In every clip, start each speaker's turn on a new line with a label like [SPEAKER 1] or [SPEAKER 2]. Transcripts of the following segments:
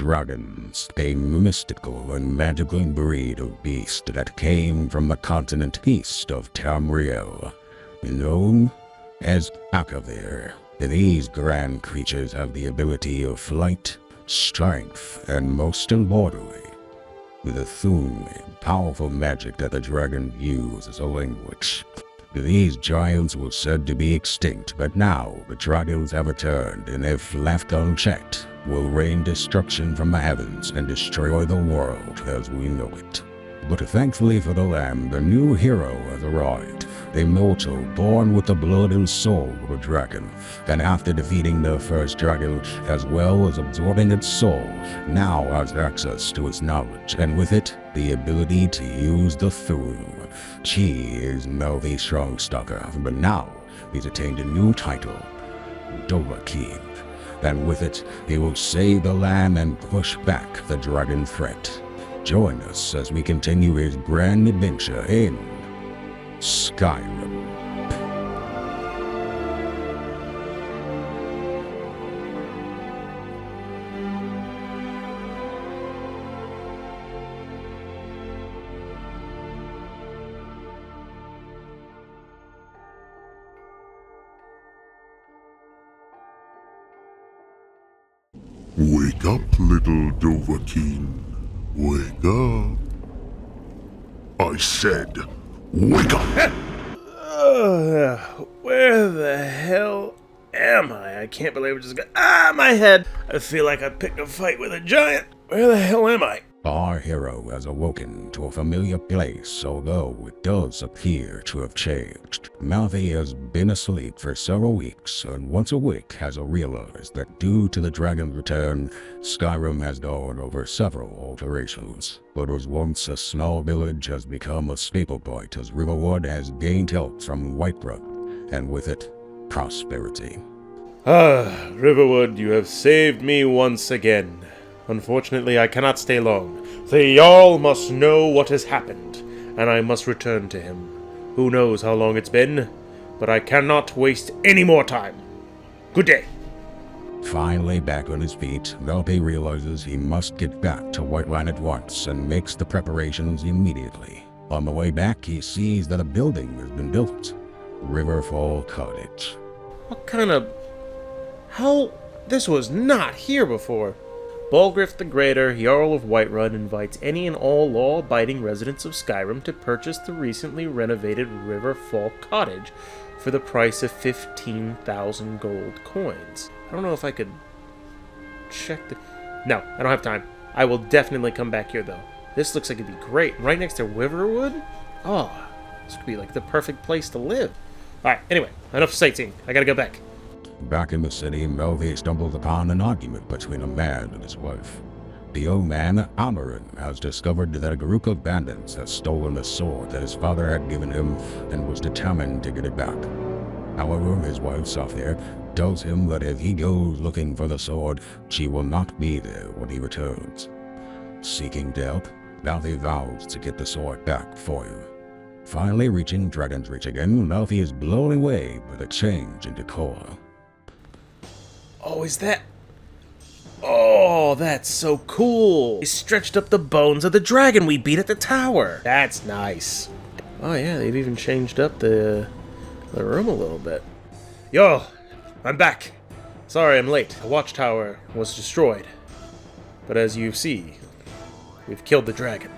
[SPEAKER 1] dragons, a mystical and magical breed of beast that came from the continent east of Tamriel, known as Akavir. These grand creatures have the ability of flight, strength, and most importantly, the Thun, powerful magic that the dragon views as a language. These giants were said to be extinct, but now the dragons have returned, and if left unchecked, will rain destruction from the heavens and destroy the world as we know it. But thankfully for the land, the new hero has arrived, a mortal born with the blood and soul of a dragon, and after defeating the first dragon, as well as absorbing its soul, now has access to its knowledge, and with it, the ability to use the Thun. She is now the Strongstalker, but now he's attained a new title, Dovahkiin, and with it, he will save the land and push back the dragon threat. Join us as we continue his grand adventure in Skyrim.
[SPEAKER 2] Wake up, little Dovahkiin. Wake up. I said, wake up!
[SPEAKER 3] Where the hell am I? I can't believe I just got... my head! I feel like I picked a fight with a giant. Where the hell am I?
[SPEAKER 1] Our hero has awoken to a familiar place, although it does appear to have changed. Malfi has been asleep for several weeks, and once awake has realized that due to the dragon's return, Skyrim has gone over several alterations. What was once a small village has become a staple point as Riverwood has gained help from Whiterun, and with it, prosperity.
[SPEAKER 3] Riverwood, you have saved me once again. Unfortunately, I cannot stay long. The Jarl must know what has happened, and I must return to him. Who knows how long it's been, but I cannot waste any more time. Good day.
[SPEAKER 1] Finally back on his feet, Malfi realizes he must get back to Whiterun at once and makes the preparations immediately. On the way back, he sees that a building has been built. Riverfall Cottage.
[SPEAKER 3] What kind of... How... This was not here before. Balgriff the Greater, Jarl of Whiterun, invites any and all law-abiding residents of Skyrim to purchase the recently renovated Riverfall Cottage for the price of 15,000 gold coins. I don't know if I could check the... No, I don't have time. I will definitely come back here, though. This looks like it'd be great. Right next to Riverwood? Oh, this could be like the perfect place to live. Alright, anyway, enough sightseeing. I gotta go back.
[SPEAKER 1] Back in the city, Malfi stumbles upon an argument between a man and his wife. The old man, Amarin, has discovered that a group of bandits has stolen a sword that his father had given him and was determined to get it back. However, his wife, Safir, tells him that if he goes looking for the sword, she will not be there when he returns. Seeking help, Malfi vows to get the sword back for him. Finally reaching Dragon's Reach again, Malfi is blown away by the change in decor.
[SPEAKER 3] Oh, is that... Oh, that's so cool. They stretched up the bones of the dragon we beat at the tower. That's nice. Oh yeah, they've even changed up the room a little bit. Yo, I'm back. Sorry I'm late. The watchtower was destroyed. But as you see, we've killed the dragon.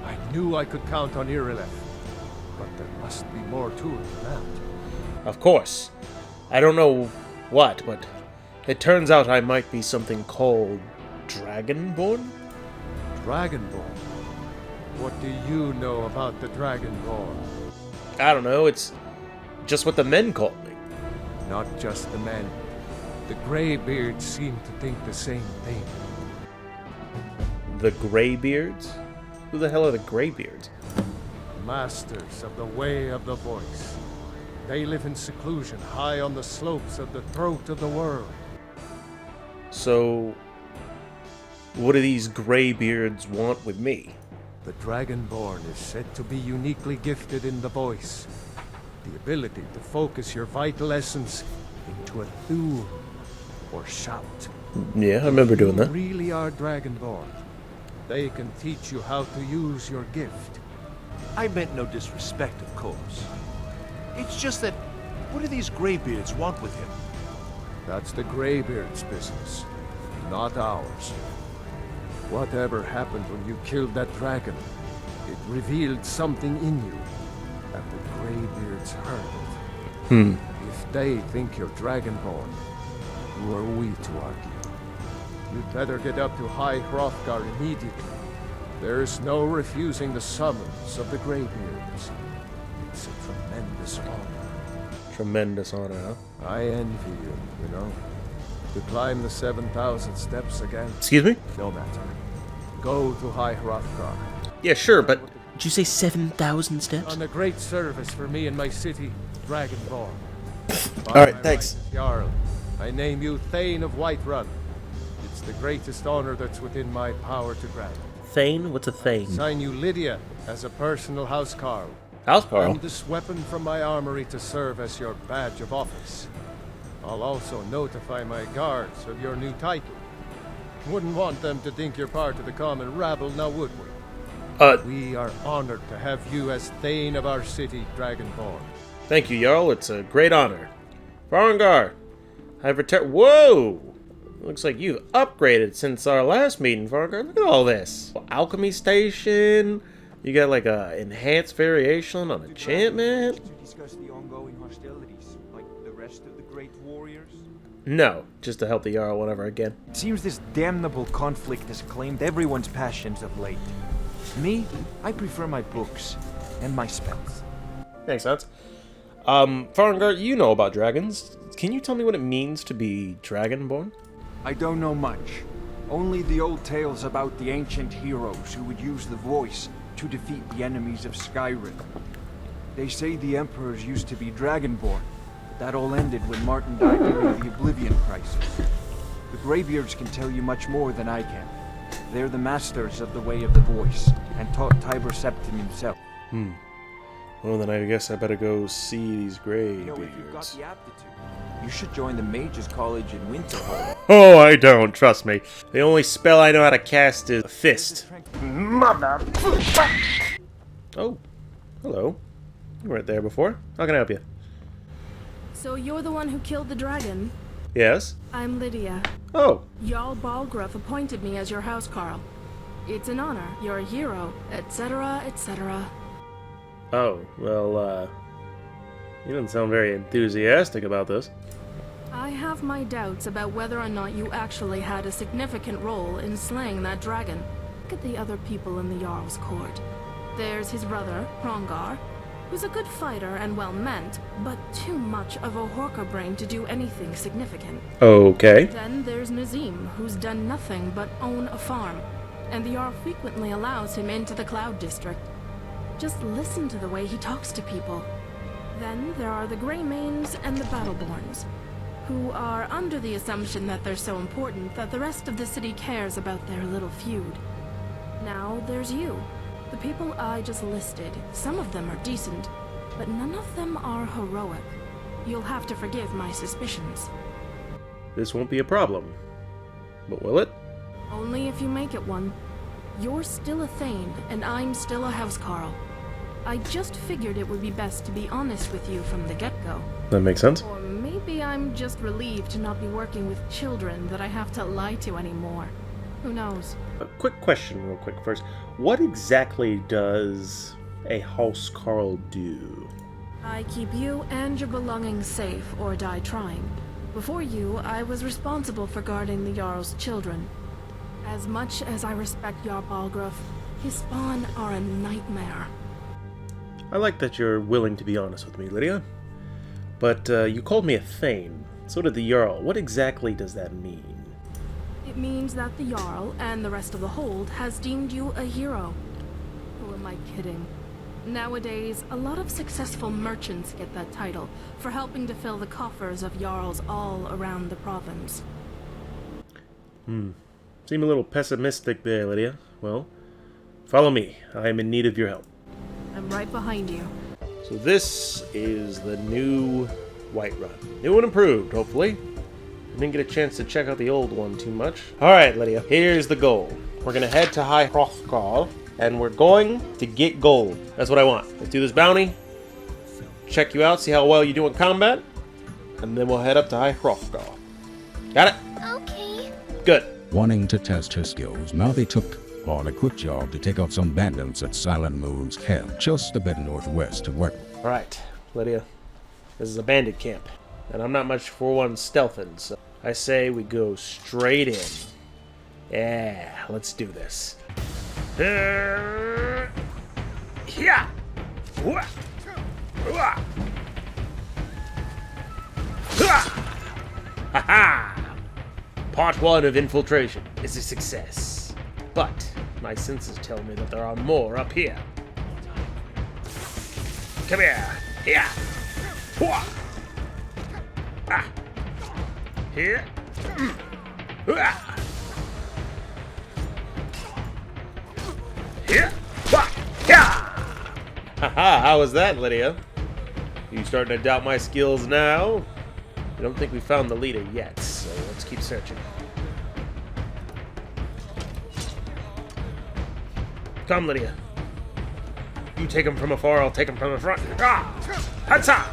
[SPEAKER 4] I knew I could count on Irileth, but there must be more to it than that.
[SPEAKER 3] Of course. I don't know what, but it turns out I might be something called Dragonborn?
[SPEAKER 4] Dragonborn? What do you know about the Dragonborn?
[SPEAKER 3] I don't know, it's just what the men call me.
[SPEAKER 4] Not just the men. The Greybeards seem to think the same thing.
[SPEAKER 3] The Greybeards? Who the hell are the Greybeards?
[SPEAKER 4] Masters of the Way of the Voice. They live in seclusion high on the slopes of the throat of the world.
[SPEAKER 3] So, what do these Greybeards want with me?
[SPEAKER 4] The Dragonborn is said to be uniquely gifted in the voice. The ability to focus your vital essence into a thum, or shout.
[SPEAKER 3] Yeah, I remember doing
[SPEAKER 4] You
[SPEAKER 3] that.
[SPEAKER 4] really are Dragonborn. They can teach you how to use your gift.
[SPEAKER 5] I meant no disrespect, of course. It's just that, what do these Greybeards want with him?
[SPEAKER 4] That's the Greybeards' business, not ours. Whatever happened when you killed that dragon, it revealed something in you, and the Greybeards heard it. If they think you're Dragonborn, who are we to argue? You'd better get up to High Hrothgar immediately. There's no refusing the summons of the Greybeards. It's a tremendous honor.
[SPEAKER 3] Tremendous honor, huh?
[SPEAKER 4] I envy you know. To climb the 7,000 steps again,
[SPEAKER 3] Excuse me?
[SPEAKER 4] no matter. Go to High Hrothgar.
[SPEAKER 3] Yeah, sure, but did you say 7,000 steps?
[SPEAKER 4] On a great service for me and my city, Dragonborn.
[SPEAKER 3] Alright, thanks.
[SPEAKER 4] Jarl, I name you Thane of Whiterun. It's the greatest honor that's within my power to grant.
[SPEAKER 3] Thane? What's a Thane?
[SPEAKER 4] Sign you Lydia as a personal housecarl.
[SPEAKER 3] Housecarl?
[SPEAKER 4] And this weapon from my armory to serve as your badge of office. I'll also notify my guards of your new title. Wouldn't want them to think you're part of the common rabble, now would we? We are honored to have you as Thane of our city, Dragonborn.
[SPEAKER 3] Thank you, Jarl. It's a great honor. Farengar, I've returned. Whoa! Looks like you've upgraded since our last meeting, Farengar. Look at all this. Alchemy station. You got like a enhanced variation on enchantment.
[SPEAKER 6] To discuss the ongoing hostilities, like the rest of the great warriors?
[SPEAKER 3] No, just to help the Jarl whenever again.
[SPEAKER 6] It seems this damnable conflict has claimed everyone's passions of late. Me, I prefer my books and my spells.
[SPEAKER 3] Makes sense. Farengar, you know about dragons. Can you tell me what it means to be Dragonborn?
[SPEAKER 6] I don't know much. Only the old tales about the ancient heroes who would use the voice to defeat the enemies of Skyrim. They say the emperors used to be Dragonborn, but that all ended when Martin died during the Oblivion Crisis. The Greybeards can tell you much more than I can. They're the masters of the way of the voice, and taught Tiber Septim himself.
[SPEAKER 3] Well, then I guess I better go see these
[SPEAKER 6] You know, if you've got
[SPEAKER 3] Greybeards.
[SPEAKER 6] the aptitude, you should join the Mages College in Winterhold.
[SPEAKER 3] Oh, I don't. Trust me. The only spell I know how to cast is Fist. Oh, hello. You weren't there before. How can I help you?
[SPEAKER 7] So you're the one who killed the dragon?
[SPEAKER 3] Yes?
[SPEAKER 7] I'm Lydia.
[SPEAKER 3] Oh,
[SPEAKER 7] Jarl Balgruuf appointed me as your housecarl. It's an honor, you're a hero, etc., etc.
[SPEAKER 3] oh, well, you don't sound very enthusiastic about this.
[SPEAKER 7] I have my doubts about whether or not you actually had a significant role in slaying that dragon. Look at the other people in the Jarl's court. There's his brother, Hrothgar, who's a good fighter and well-meant, but too much of a Hrothgar brain to do anything significant.
[SPEAKER 3] Okay.
[SPEAKER 7] Then there's Nazim, who's done nothing but own a farm, and the Jarl frequently allows him into the Cloud District. Just listen to the way he talks to people. Then there are the Greymanes and the Battleborns, who are under the assumption that they're so important that the rest of the city cares about their little feud. Now there's you. The people I just listed, some of them are decent, but none of them are heroic. You'll have to forgive my suspicions.
[SPEAKER 3] This won't be a problem. But will it?
[SPEAKER 7] Only if you make it one. You're still a Thane, and I'm still a housecarl. I just figured it would be best to be honest with you from the get-go.
[SPEAKER 3] That makes sense.
[SPEAKER 7] Or maybe I'm just relieved to not be working with children that I have to lie to anymore. Who knows?
[SPEAKER 3] A quick question real quick first. What exactly does a housecarl do?
[SPEAKER 7] I keep you and your belongings safe, or die trying. Before you, I was responsible for guarding the Jarl's children. As much as I respect Jarl Balgruuf, his spawn are a nightmare.
[SPEAKER 3] I like that you're willing to be honest with me, Lydia. But you called me a Thane. So did the Jarl. What exactly does that mean?
[SPEAKER 7] It means that the Jarl and the rest of the Hold has deemed you a hero. Who am I kidding? Nowadays, a lot of successful merchants get that title for helping to fill the coffers of Jarls all around the province.
[SPEAKER 3] Seem a little pessimistic there, Lydia. Well, follow me. I am in need of your help.
[SPEAKER 7] I'm right behind you.
[SPEAKER 3] So this is the new Whiterun. New and improved, hopefully. Didn't get a chance to check out the old one too much. Alright, Lydia, here's the goal. We're gonna head to High Hrothgar, and we're going to get gold. That's what I want. Let's do this bounty, check you out, see how well you do in combat, and then we'll head up to High Hrothgar. Got it?
[SPEAKER 8] Okay.
[SPEAKER 3] Good.
[SPEAKER 1] Wanting to test her skills, Mouthy took on a quick job to take out some bandits at Silent Moon's camp, just a bit northwest of Whiterun.
[SPEAKER 3] Alright, Lydia. This is a bandit camp, and I'm not much for one stealthing, so I say we go straight in. Yeah, let's do this. Yeah. Ha-ha! Part 1 of infiltration is a success, but my senses tell me that there are more up here. Come here. Here. Hua. Ah. Here. Ah. Here. Hua. Yeah. Haha, how was that, Lydia? You starting to doubt my skills now? I don't think we found the leader yet, so let's keep searching. Come, Lydia. You take him from afar, I'll take him from the front. Ah! Hatsa!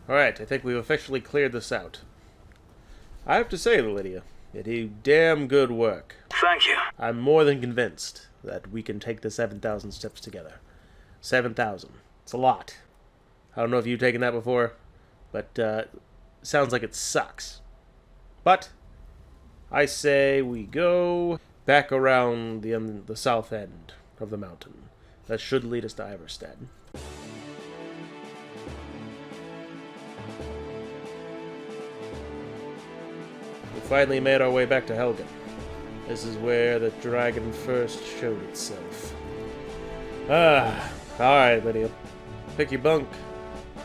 [SPEAKER 3] Alright, I think we've officially cleared this out. I have to say, Lydia, you do damn good work.
[SPEAKER 8] Thank you.
[SPEAKER 3] I'm more than convinced that we can take the 7,000 steps together. 7,000. It's a lot. I don't know if you've taken that before, but sounds like it sucks. But I say we go back around the south end of the mountain. That should lead us to Iverstead. We finally made our way back to Helgen. This is where the dragon first showed itself. Alright, Lydia. Pick your bunk.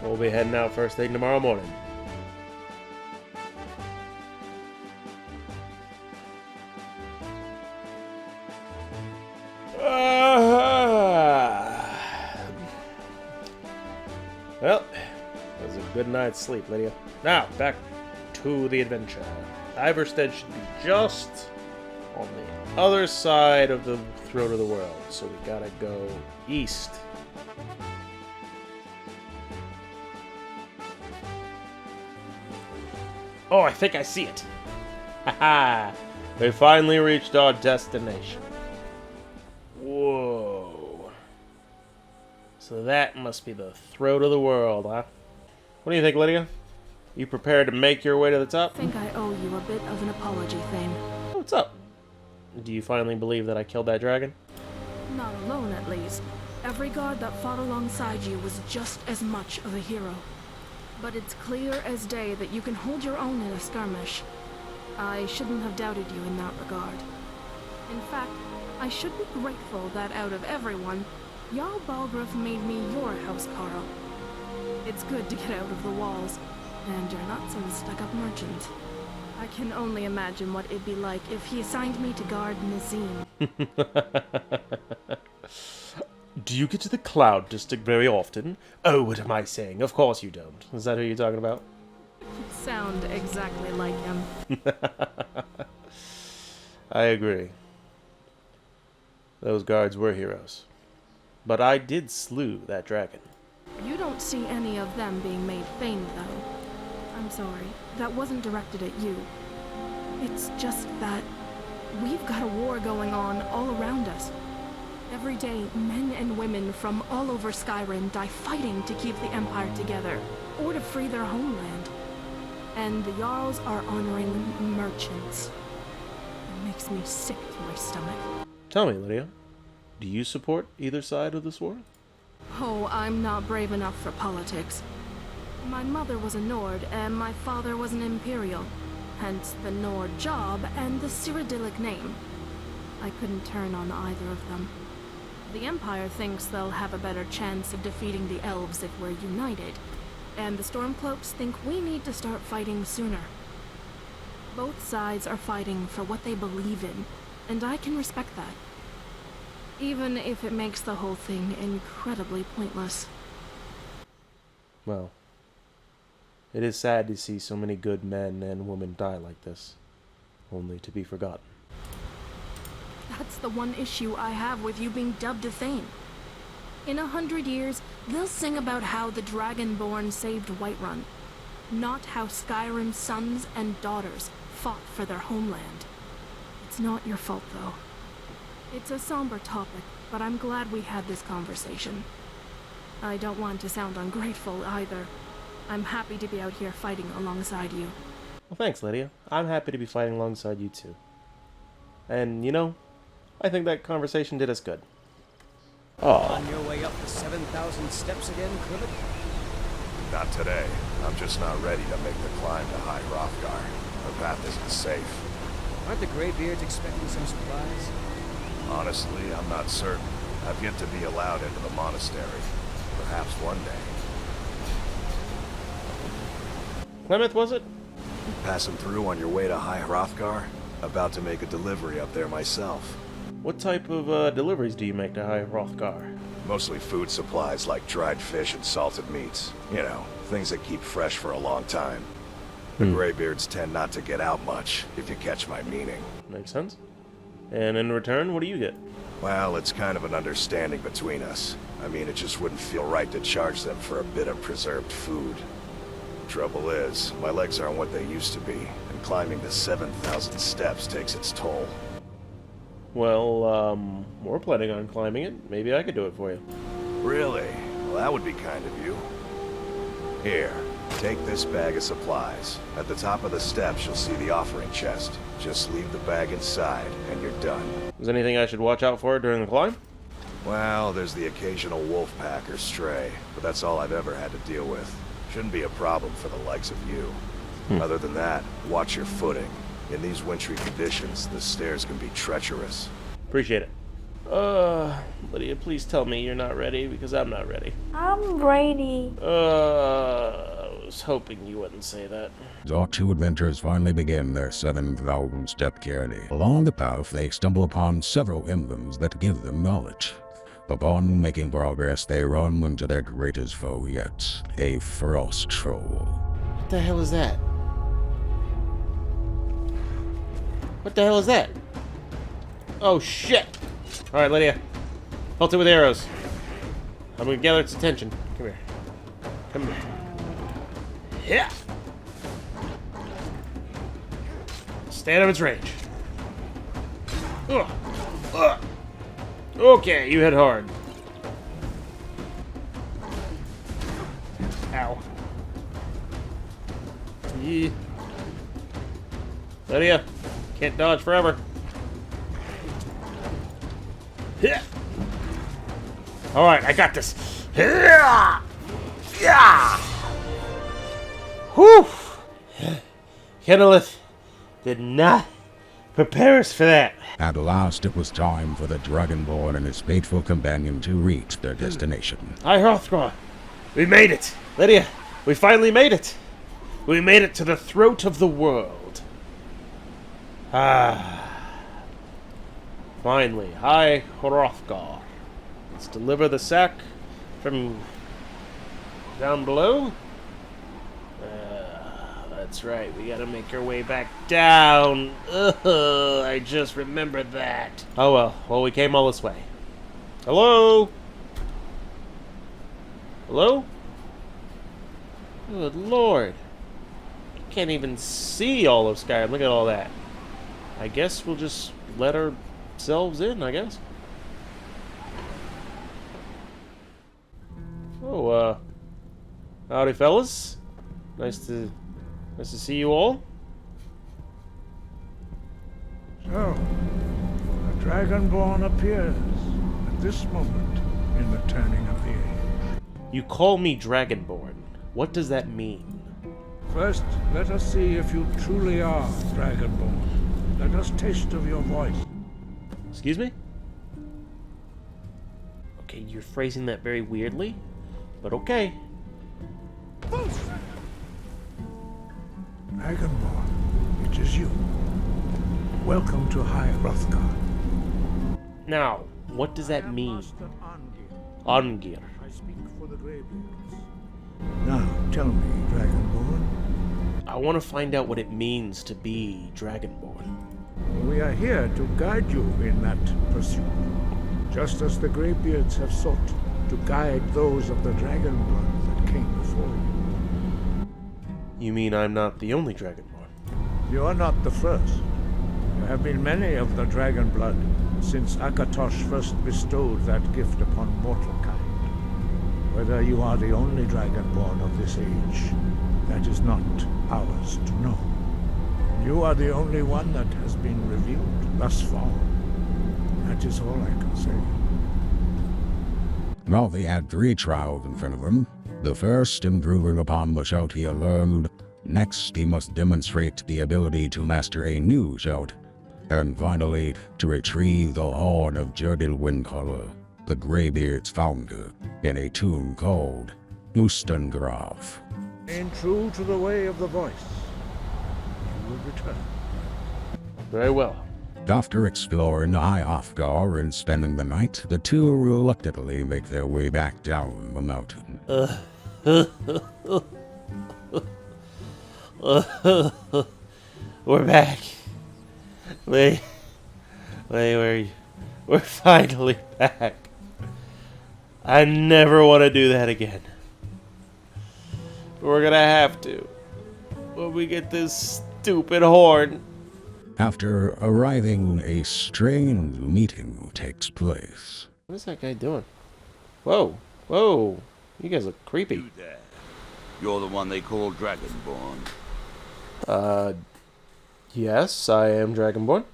[SPEAKER 3] We'll be heading out first thing tomorrow morning. Well, that was a good night's sleep, Lydia. Now, back to the adventure. Iverstead should be just on the other side of the throat of the world, so we gotta go east. Oh, I think I see it. Haha! We finally reached our destination. Whoa. So that must be the throat of the world, huh? What do you think, Lydia? You prepared to make your way to the top?
[SPEAKER 7] I think I owe you a bit of an apology, Thane.
[SPEAKER 3] What's up? Do you finally believe that I killed that dragon?
[SPEAKER 7] Not alone, at least. Every guard that fought alongside you was just as much of a hero. But it's clear as day that you can hold your own in a skirmish. I shouldn't have doubted you in that regard. In fact, I should be grateful that out of everyone, Jarl Balgruuf made me your housecarl. It's good to get out of the walls, and you're not some stuck-up merchant. I can only imagine what it'd be like if he assigned me to guard Nazim.
[SPEAKER 3] Do you get to the Cloud District very often? Oh, what am I saying? Of course you don't. Is that who you're talking about?
[SPEAKER 7] Sound exactly like him.
[SPEAKER 3] I agree. Those guards were heroes. But I did slew that dragon.
[SPEAKER 7] You don't see any of them being made famed, though. I'm sorry, that wasn't directed at you. It's just that we've got a war going on all around us. Every day, men and women from all over Skyrim die fighting to keep the Empire together, or to free their homeland. And the Jarls are honoring merchants. It makes me sick to my stomach.
[SPEAKER 3] Tell me, Lydia, do you support either side of this war?
[SPEAKER 7] Oh, I'm not brave enough for politics. My mother was a Nord, and my father was an Imperial. Hence the Nord job and the Cyrodiilic name. I couldn't turn on either of them. The Empire thinks they'll have a better chance of defeating the Elves if we're united, and the Stormcloaks think we need to start fighting sooner. Both sides are fighting for what they believe in, and I can respect that. Even if it makes the whole thing incredibly pointless.
[SPEAKER 3] Well, It is sad to see so many good men and women die like this, only to be forgotten.
[SPEAKER 7] That's the one issue I have with you being dubbed a Thane. In 100 years, they'll sing about how the Dragonborn saved Whiterun, not how Skyrim's sons and daughters fought for their homeland. It's not your fault, though. It's a somber topic, but I'm glad we had this conversation. I don't want to sound ungrateful either. I'm happy to be out here fighting alongside you.
[SPEAKER 3] Well, thanks, Lydia. I'm happy to be fighting alongside you, too. And, you know, I think that conversation did us good. Oh.
[SPEAKER 8] On your way up the 7,000 steps again, Clivet?
[SPEAKER 9] Not today. I'm just not ready to make the climb to High Hrothgar. The path isn't safe.
[SPEAKER 8] Aren't the Greybeards expecting some supplies?
[SPEAKER 9] Honestly, I'm not certain. I've yet to be allowed into the monastery. Perhaps one day.
[SPEAKER 3] Plymouth, was it?
[SPEAKER 9] Passing through on your way to High Hrothgar? About to make a delivery up there myself.
[SPEAKER 3] What type of deliveries do you make to High Hrothgar?
[SPEAKER 9] Mostly food supplies like dried fish and salted meats. You know, things that keep fresh for a long time. The Greybeards tend not to get out much, if you catch my meaning.
[SPEAKER 3] Makes sense. And in return, what do you get?
[SPEAKER 9] Well, it's kind of an understanding between us. I mean, it just wouldn't feel right to charge them for a bit of preserved food. Trouble is, my legs aren't what they used to be, and climbing the 7,000 steps takes its toll.
[SPEAKER 3] Well, we're planning on climbing it. Maybe I could do it for you.
[SPEAKER 9] Really? Well, that would be kind of you. Here, take this bag of supplies. At the top of the steps, you'll see the offering chest. Just leave the bag inside, and you're done.
[SPEAKER 3] Is there anything I should watch out for during the climb?
[SPEAKER 9] Well, there's the occasional wolf pack or stray, but that's all I've ever had to deal with. Shouldn't be a problem for the likes of you. Other than that, watch your footing. In these wintry conditions, the stairs can be treacherous.
[SPEAKER 3] Appreciate it. Lydia, please tell me you're not ready, because I'm not ready.
[SPEAKER 10] I'm ready.
[SPEAKER 3] I was hoping you wouldn't say that.
[SPEAKER 1] Our two adventurers finally begin their 7,000-step journey. Along the path, they stumble upon several emblems that give them knowledge. Upon making progress, they run into their greatest foe yet, a frost troll.
[SPEAKER 3] What the hell is that? What the hell is that? Oh, shit! Alright, Lydia. Pelt it with arrows. I'm gonna gather its attention. Come here. Come here. Yeah! Stay out of its range. Ugh. Ugh. Okay, you hit hard. Ow. Yeah. Lydia, can't dodge forever. Yeah. All right, I got this. Yeah. Yeah. Whew. Kennelith did not prepare us for that.
[SPEAKER 1] At last, it was time for the Dragonborn and his faithful companion to reach their destination.
[SPEAKER 3] High Hrothgar, we made it. Lydia, we finally made it. We made it to the throat of the world. Finally, High Hrothgar. Let's deliver the sack from down below. That's right, we gotta make our way back down. Ugh, I just remembered that. Oh well, we came all this way. Hello? Hello? Good lord. Can't even see all of Skyrim. Look at all that. I guess we'll just let ourselves in, I guess. Oh, howdy fellas. Nice to see you all.
[SPEAKER 11] So, a Dragonborn appears at this moment in the turning of the age.
[SPEAKER 3] You call me Dragonborn. What does that mean?
[SPEAKER 11] First, let us see if you truly are Dragonborn. Let us taste of your voice.
[SPEAKER 3] Excuse me? Okay, you're phrasing that very weirdly, but okay.
[SPEAKER 11] Dragonborn, it is you. Welcome to High Hrothgar.
[SPEAKER 3] Now, what does that mean?
[SPEAKER 11] Angir.
[SPEAKER 3] Angir.
[SPEAKER 11] I speak for the Greybeards. Now, tell me, Dragonborn,
[SPEAKER 3] I want to find out what it means to be Dragonborn.
[SPEAKER 11] we are here to guide you in that pursuit, just as the Greybeards have sought to guide those of the Dragonborn that came before you.
[SPEAKER 3] You mean I'm not the only Dragonborn?
[SPEAKER 11] You are not the first. There have been many of the dragon blood since Akatosh first bestowed that gift upon mortal kind. Whether you are the only Dragonborn of this age, that is not ours to know. You are the only one that has been revealed thus far. That is all I can say.
[SPEAKER 1] Well, they had 3 trials in front of him. The first, improving upon the shout he had learned. Next, he must demonstrate the ability to master a new shout. And finally, to retrieve the horn of Jerdil Windcaller, the Greybeards' founder, in a tomb called Ustengraf.
[SPEAKER 11] Remain true to the way of the voice. You will return.
[SPEAKER 3] Very well.
[SPEAKER 1] After exploring High Hrothgar and spending the night, the two reluctantly make their way back down the mountain.
[SPEAKER 3] We're back. We're finally back. I never want to do that again. We're gonna have to when we get this stupid horn.
[SPEAKER 1] After arriving, a strange meeting takes place.
[SPEAKER 3] What is that guy doing? Whoa, whoa! You guys look creepy.
[SPEAKER 10] You there. You're the one they call Dragonborn.
[SPEAKER 3] Yes, I am Dragonborn.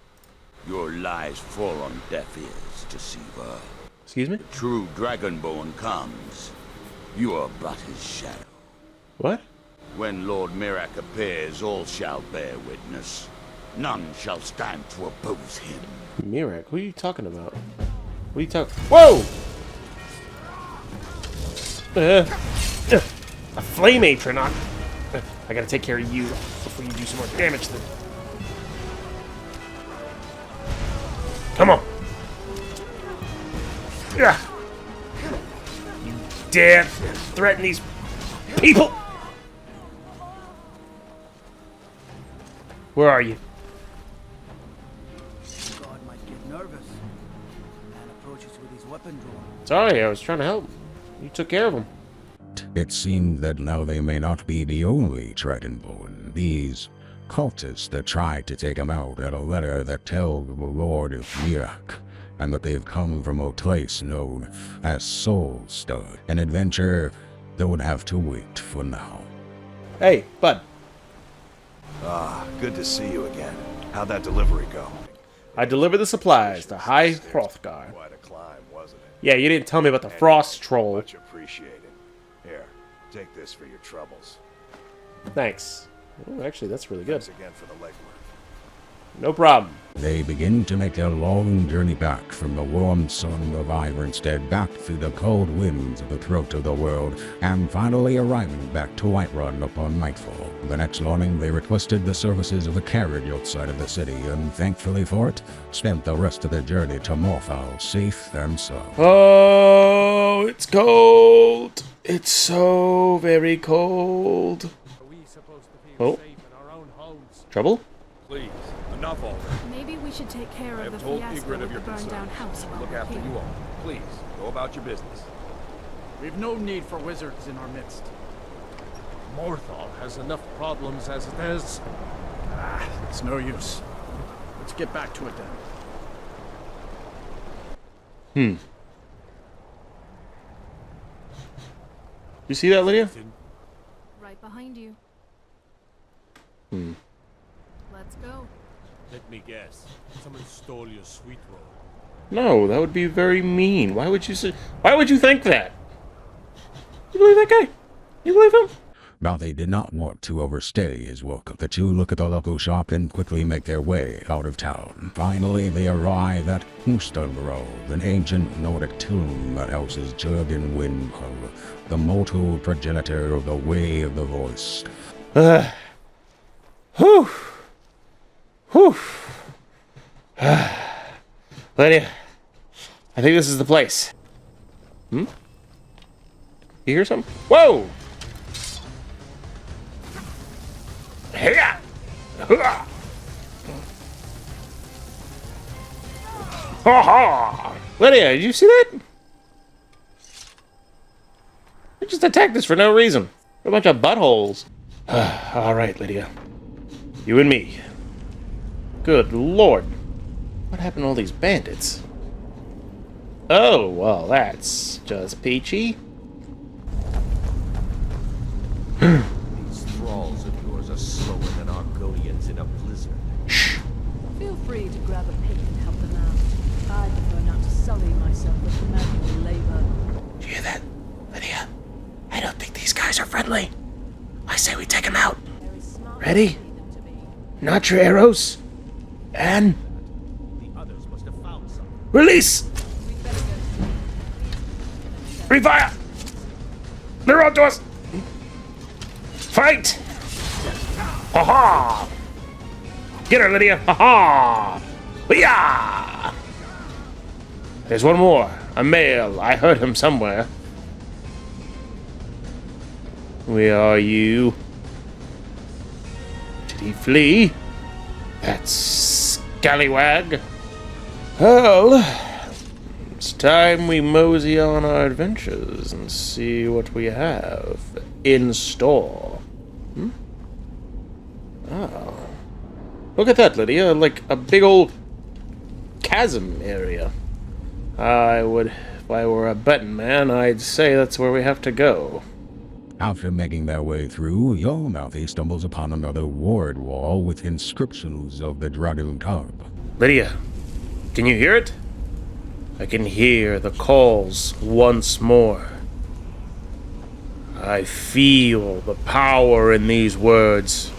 [SPEAKER 10] Your lies fall on deaf ears, deceiver.
[SPEAKER 3] Excuse me?
[SPEAKER 10] The true Dragonborn comes. You are but his shadow.
[SPEAKER 3] What?
[SPEAKER 10] When Lord Mirak appears, all shall bear witness. None shall stand to oppose him.
[SPEAKER 3] Mirak? Who are you talking about? What are you talking? Whoa! A flame atronach. I gotta take care of you before you do some more damage to them. Come on! Yeah. You dare threaten these people? Where are you?
[SPEAKER 8] God might get nervous and approaches with his weapon drawn.
[SPEAKER 3] Sorry, I was trying to help. You took care of him.
[SPEAKER 1] It seemed that now they may not be the only Dragonborn. These cultists that tried to take him out had a letter that told the Lord of Mirak, and that they've come from a place known as Soulstar, an adventure that would have to wait for now.
[SPEAKER 3] Hey, bud.
[SPEAKER 9] Ah, good to see you again. How'd that delivery go?
[SPEAKER 3] I delivered the supplies to High Hrothgar.
[SPEAKER 9] Quite a climb, wasn't it?
[SPEAKER 3] Yeah, you didn't tell me about the frost troll.
[SPEAKER 9] Much appreciated. Here, take this for your troubles.
[SPEAKER 3] Thanks. Ooh, actually, that's really good.
[SPEAKER 9] Thanks again for the legwork.
[SPEAKER 3] No problem.
[SPEAKER 1] They begin to make their long journey back from the warm sun of Ironstead back through the cold winds of the throat of the world, and finally arriving back to Whiterun upon nightfall. The next morning, they requested the services of a carriage outside of the city, and thankfully for it, spent the rest of their journey to Morthal safe and sound.
[SPEAKER 3] Oh, it's cold. It's so very cold. Oh. Trouble?
[SPEAKER 4] Please, enough already.
[SPEAKER 7] Maybe we should take care
[SPEAKER 4] I
[SPEAKER 7] of the
[SPEAKER 4] have told
[SPEAKER 7] fiasco
[SPEAKER 4] Ygritte
[SPEAKER 7] with
[SPEAKER 4] of your
[SPEAKER 7] the burned down
[SPEAKER 4] concerns.
[SPEAKER 7] house while
[SPEAKER 4] Look
[SPEAKER 7] we're
[SPEAKER 4] after
[SPEAKER 7] here.
[SPEAKER 4] you all. Please, go about your business.
[SPEAKER 8] We've no need for wizards in our midst.
[SPEAKER 4] Morthal has enough problems as it is.
[SPEAKER 8] It's no use. Let's get back to it then.
[SPEAKER 3] You see that, Lydia?
[SPEAKER 7] Right behind you. Let's go.
[SPEAKER 12] Let me guess. Someone stole your sweet roll.
[SPEAKER 3] No, that would be very mean. Why would you say? Why would you think that? You believe that guy? You believe him?
[SPEAKER 1] Now they did not want to overstay his welcome. The two look at the local shop and quickly make their way out of town. Finally, they arrive at Ustengrove, an ancient Nordic tomb that houses Jurgen Windhull, the mortal progenitor of the Way of the Voice.
[SPEAKER 3] Whew. Whew. Lydia, I think this is the place. You hear something? Whoa! Ha ha! Lydia, did you see that? I just attacked us for no reason. We're a bunch of buttholes. Alright, Lydia. You and me. Good lord. What happened to all these bandits? Oh, well, that's just peachy.
[SPEAKER 4] These thralls of yours are slower than Argonians in a blizzard.
[SPEAKER 3] Shh.
[SPEAKER 13] Feel free to grab a pick and help them out. I prefer not to sully myself with manual labor.
[SPEAKER 3] Did you hear that, Lydia? I don't think these guys are friendly. I say we take them out. Ready? Notch your arrows. And...
[SPEAKER 4] The others must have found something.
[SPEAKER 3] release! Refire! They're on to us! Fight! Ha-ha! Get her, Lydia! Ha-ha! Yeah! There's one more. A male. I heard him somewhere. Where are you? Did he flee? That scallywag. Well, it's time we mosey on our adventures and see what we have in store. Oh. Look at that, Lydia. Like a big old chasm area. If I were a betting man, I'd say that's where we have to go.
[SPEAKER 1] After making their way through, your mouthy stumbles upon another ward wall with inscriptions of the Dragon Tarp.
[SPEAKER 3] Lydia, can you hear it? I can hear the calls once more. I feel the power in these words.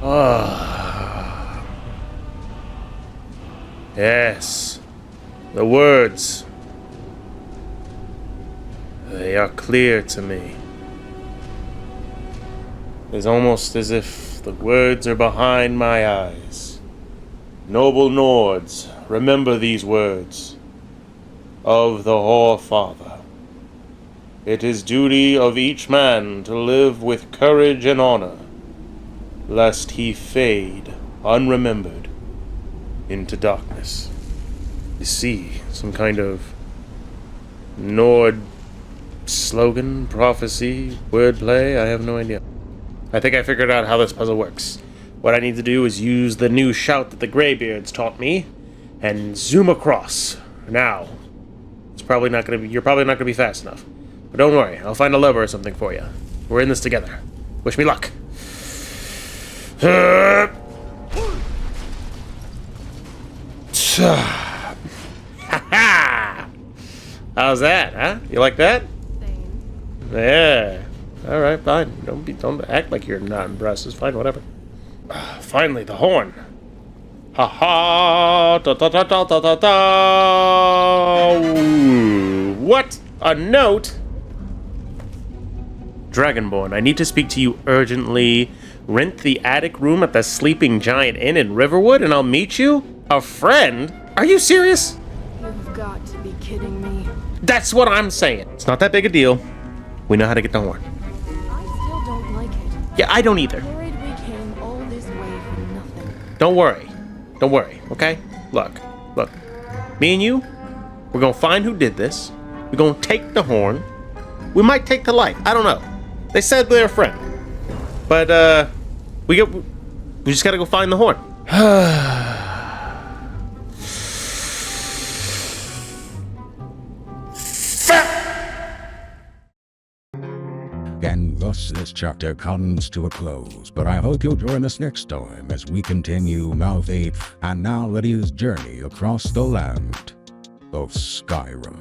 [SPEAKER 3] Ah. Yes, the words. They are clear to me. It's almost as if the words are behind my eyes. Noble Nords, remember these words. Of the Whorefather. It is duty of each man to live with courage and honor, lest he fade, unremembered, into darkness. You see, some kind of Nord slogan, prophecy, wordplay, I have no idea. I think I figured out how this puzzle works. What I need to do is use the new shout that the Greybeards taught me and zoom across. Now, you're probably not gonna be fast enough. But don't worry, I'll find a lever or something for you. We're in this together. Wish me luck. How's that, huh? You like that? Yeah. All right, fine. Don't act like you're not impressed. It's fine, whatever. Finally, the horn. Ha ha! Da da da da da da da! What? A note? Dragonborn, I need to speak to you urgently. Rent the attic room at the Sleeping Giant Inn in Riverwood, and I'll meet you. A friend? Are you serious?
[SPEAKER 7] You've got to be kidding me.
[SPEAKER 3] That's what I'm saying. It's not that big a deal. We know how to get the horn.
[SPEAKER 7] I still don't like it.
[SPEAKER 3] Yeah, I don't either.
[SPEAKER 7] Worried we came all this way for nothing.
[SPEAKER 3] Don't worry. Don't worry, okay? Look. Me and you, we're gonna find who did this. We're gonna take the horn. We might take the life. I don't know. They said they're a friend. But, we just gotta go find the horn.
[SPEAKER 1] And thus this chapter comes to a close, but I hope you'll join us next time as we continue Malfaith and now Lydia's journey across the land of Skyrim.